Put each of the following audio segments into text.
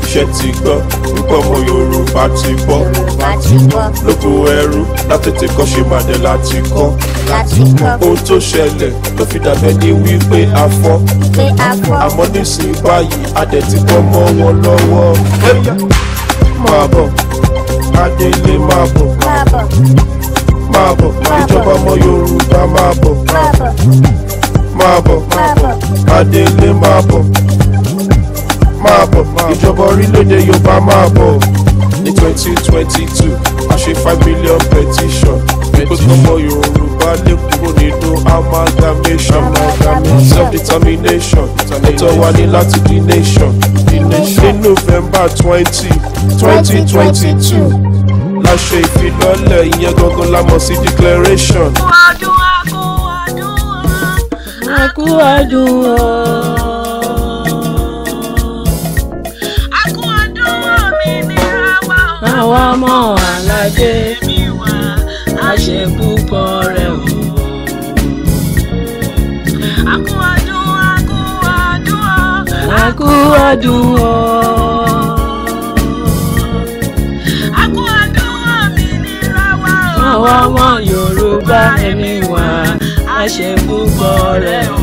Setigbo wípé ọmọ Yorùbá ti bọ́ lóko ẹrú látètè kọ́ ṣe màdé láti kọ́ ohun tó ṣẹlẹ̀ ló fi dàbẹ́ ní wípé afọ́ àmọ́ nísìnyí báyìí adẹ̀ ti bọ́ mọ́ wọn lọ́wọ́. Máa bọ̀ Adélé máa bọ̀ ìjọba ọmọ Yorùbá máa bọ̀ Adélé máa bọ̀ ìjọba orílẹ̀-èdè Yorùbá máa bọ̀. Ní 2022 a ṣe 5 million petition pé ọmọ Yorùbá lè kúrò nínú amalgamation self-determination ẹ̀tọ́ wa ní láti di nation. Ní November 2022 la ṣe ìfilọ́lẹ̀ ìyẹn gangan la mọ̀ sí declaration. Aku adùn àwa ọmọ aládé a ṣe púpọ̀ rẹ̀ o. Aku adùn àwa ọmọ Yorùbá ẹ̀mí wa a ṣe púpọ̀ rẹ̀ o.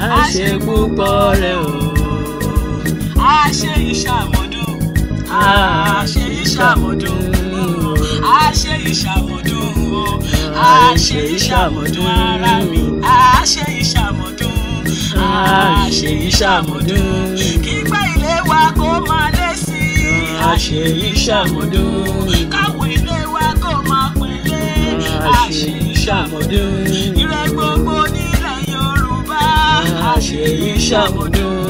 A ṣe púpọ̀ rẹ̀ o. A ṣe ìṣàmọ̀dún. A ṣe ìṣàmọ̀dún. A ṣe ìṣàmọ̀dún o. A ṣe ìṣàmọ̀dún ara mi. A ṣe ìṣàmọ̀dún. A ṣe ìṣàmọ̀dún. Kígbà ilé wa kó máa lé sí i. A ṣe ìṣàmọ̀dún. Káwọn ilé wa kó máa pèlè. A ṣe ìṣàmọ̀dún. Ire gbogbo nílẹ̀ Yorùbá. A ṣe ìṣàmọ̀dún.